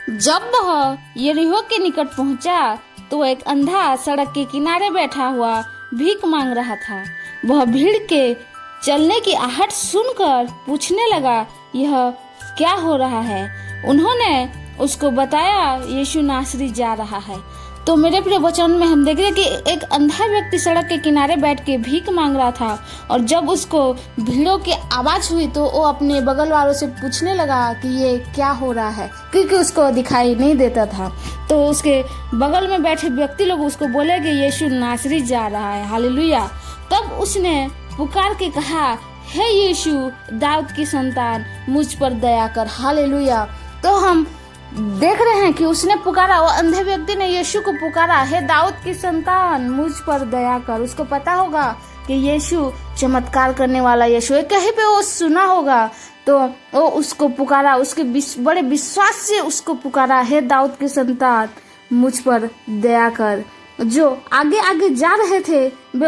जब वह यरीहो के निकट पहुंचा तो एक अंधा सड़क के किनारे बैठा हुआ भीख मांग रहा था। वह भीड़ के चलने की आहट सुनकर पूछने लगा, यह क्या हो रहा है? उन्होंने उसको बताया, यीशु नासरी जा रहा है। तो मेरे प्रिय वचन में हम देख रहे हैं कि एक अंधा व्यक्ति सड़क के किनारे बैठ के भीख मांग रहा था, और जब उसको भीड़ों की आवाज हुई तो वो अपने बगल वालों से पूछने लगा कि ये क्या हो रहा है, क्योंकि उसको दिखाई नहीं देता था। तो उसके बगल में बैठे व्यक्ति लोग उसको बोले कि यीशु नासरी जा रहा है। हालेलुया। तब उसने पुकार के कहा, हे यीशु दाऊद की संतान, मुझ पर दया कर। हालेलुया। तो हम देख रहे हैं कि उसने पुकारा, वो अंधे व्यक्ति ने यीशु को पुकारा, हे दाऊद की संतान, मुझ पर दया कर। उसको पता होगा कि यीशु चमत्कार करने वाला यीशु है, कहीं पे वो सुना होगा, तो वो उसको पुकारा, उसके बड़े विश्वास से उसको पुकारा, हे दाऊद की संतान, मुझ पर दया कर। जो आगे आगे जा रहे थे वे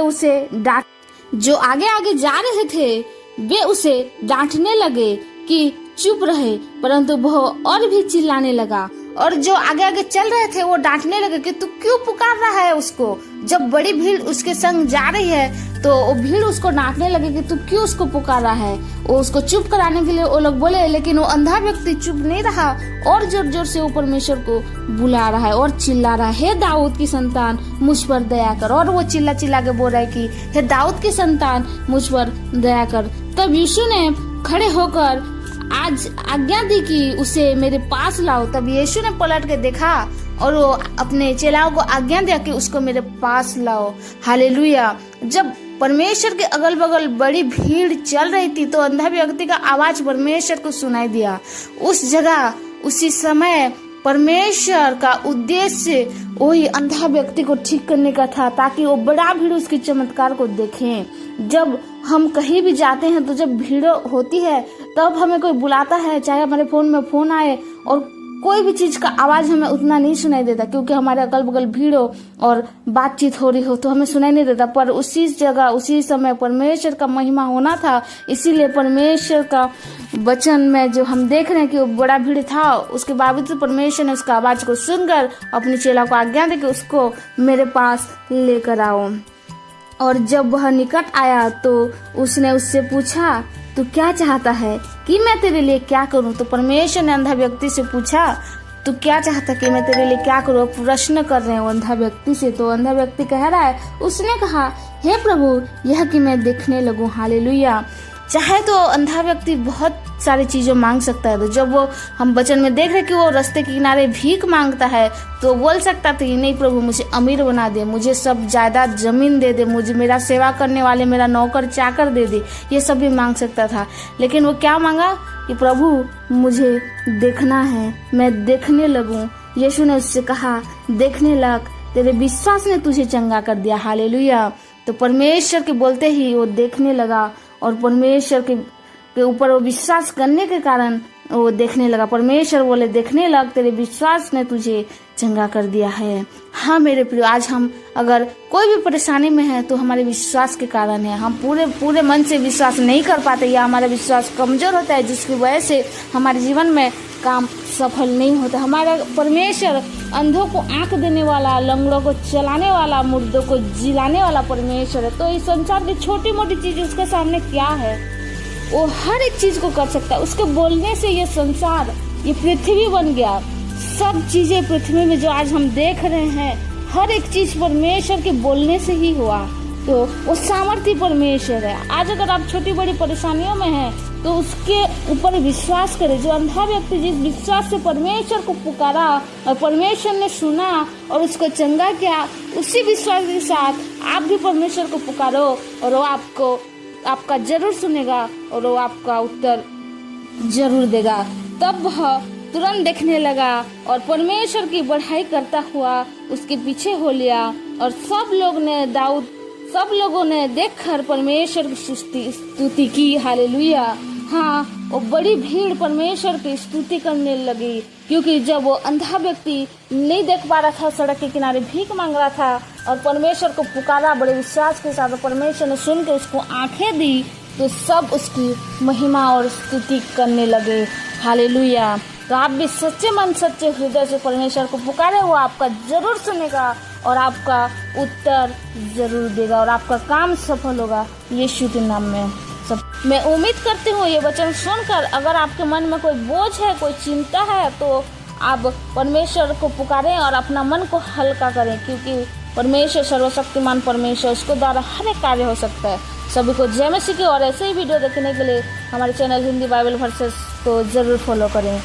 उसे डांटने लगे कि चुप रहे, परंतु वह और भी चिल्लाने लगा। और जो आगे आगे चल रहे थे वो डांटने लगे कि तू क्यों पुकार रहा है उसको। जब बड़ी भीड़ उसके संग जा रही है तो वो भीड़ उसको डांटने लगे कि तू क्यों उसको पुकार रहा है। वो उसको चुप कराने के लिए वो लोग बोले, लेकिन वो अंधा व्यक्ति चुप नहीं रहा, और जोर जोर से वो परमेश्वर को बुला रहा है और चिल्ला रहा है, हे दाऊद की संतान, मुझ पर दया कर। और वो चिल्ला चिल्ला के बोल रहा है कि हे दाऊद की संतान, मुझ पर दया कर। तब यीशु ने खड़े होकर आज आज्ञा दी कि उसे मेरे पास लाओ। तब यीशु ने पलट के देखा और वो अपने चेलाओं को आज्ञा दिया कि उसको मेरे पास लाओ। हालेलुया। जब परमेश्वर के अगल बगल बड़ी भीड़ चल रही थी तो अंधा व्यक्ति का आवाज परमेश्वर को सुनाई दिया। उस जगह उसी समय परमेश्वर का उद्देश्य वही अंधा व्यक्ति को ठीक करने का था, ताकि वो बड़ा भीड़ उसके चमत्कार को देखें। जब हम कहीं भी जाते हैं तो जब भीड़ होती है तब हमें कोई बुलाता है, चाहे हमारे फोन में फोन आए और कोई भी चीज का आवाज हमें उतना नहीं सुनाई देता, क्योंकि हमारे अगल बगल भीड़ हो और बातचीत हो रही हो तो हमें सुनाई नहीं देता। पर उसी जगह उसी समय परमेश्वर का महिमा होना था, इसीलिए परमेश्वर का वचन में जो हम देख रहे हैं कि वो बड़ा भीड़ था, उसके बावजूद परमेश्वर ने उसका आवाज को सुनकर अपने चेला को आज्ञा दी कि उसको मेरे पास लेकर आओ। और जब वह निकट आया तो उसने उससे पूछा, तू क्या चाहता है कि मैं तेरे लिए क्या करूं? तो परमेश्वर ने अंधा व्यक्ति से पूछा, तू क्या चाहता कि मैं तेरे लिए क्या करूं? प्रश्न कर रहे हैं वो अंधा व्यक्ति से। तो अंधा व्यक्ति कह रहा है, उसने कहा, हे प्रभु, यह कि मैं देखने लगूं। हालेलुया। चाहे तो अंधा व्यक्ति बहुत सारी चीजें मांग सकता है। तो जब वो हम वचन में देख रहे कि वो रास्ते के किनारे भीख मांगता है तो बोल सकता था, नहीं प्रभु, मुझे अमीर बना दे, मुझे सब जायदाद जमीन दे दे, मुझे मेरा सेवा करने वाले मेरा नौकर चाकर दे दे, ये सब भी मांग सकता था। लेकिन वो क्या मांगा कि प्रभु, मुझे देखना है, मैं देखने लगूं। यीशु ने उससे कहा, देखने लग, तेरे विश्वास ने तुझे चंगा कर दिया। हालेलुया। तो परमेश्वर के बोलते ही वो देखने लगा, और परमेश्वर के ऊपर वो विश्वास करने के कारण वो देखने लगा। परमेश्वर बोले, देखने लग, तेरे विश्वास ने तुझे चंगा कर दिया है। हाँ मेरे प्रिय, आज हम अगर कोई भी परेशानी में है तो हमारे विश्वास के कारण है। हम पूरे मन से विश्वास नहीं कर पाते या हमारा विश्वास कमजोर होता है, जिसकी वजह से हमारे जीवन में काम सफल नहीं होता। हमारा परमेश्वर अंधों को आंख देने वाला, लंगड़ों को चलाने वाला, मुर्दों को जिलाने वाला परमेश्वर है। तो इस संसार की छोटी मोटी चीज उसके सामने क्या है? वो हर एक चीज को कर सकता है। उसके बोलने से ये संसार, ये पृथ्वी बन गया। सब चीजें पृथ्वी में जो आज हम देख रहे हैं, हर एक चीज परमेश्वर के बोलने से ही हुआ। तो वो सामर्थ्य परमेश्वर है। आज अगर आप छोटी बड़ी परेशानियों में हैं तो उसके ऊपर विश्वास करें। जो अंधा व्यक्ति जिस विश्वास से परमेश्वर को पुकारा और परमेश्वर ने सुना और उसको चंगा किया, उसी विश्वास के साथ आप भी परमेश्वर को पुकारो और वो आपका जरूर सुनेगा और वो आपका उत्तर जरूर देगा। तब वह तुरंत देखने लगा और परमेश्वर की बढ़ाई करता हुआ उसके पीछे हो लिया। और सब लोगों ने देखकर परमेश्वर की स्तुति की। हालेलुया। हाँ, वो बड़ी भीड़ परमेश्वर की स्तुति करने लगी, क्योंकि जब वो अंधा व्यक्ति नहीं देख पा रहा था, सड़क के किनारे भीख मांग रहा था और परमेश्वर को पुकारा बड़े विश्वास के साथ, परमेश्वर ने सुन के उसको आंखें दी, तो सब उसकी महिमा और स्तुति करने लगे। हालेलुया। तो आप भी सच्चे मन सच्चे हृदय से परमेश्वर को पुकारे, वो आपका जरूर सुनेगा और आपका उत्तर जरूर देगा और आपका काम सफल होगा यीशु के नाम में। सब मैं उम्मीद करती हूँ ये वचन सुनकर अगर आपके मन में कोई बोझ है, कोई चिंता है, तो आप परमेश्वर को पुकारें और अपना मन को हल्का करें, क्योंकि परमेश्वर सर्वशक्तिमान परमेश्वर, उसके द्वारा हर एक कार्य हो सकता है। सभी को जय मसीह की। और ऐसे ही वीडियो देखने के लिए हमारे चैनल हिंदी बाइबल वर्सेस को जरूर फॉलो करें।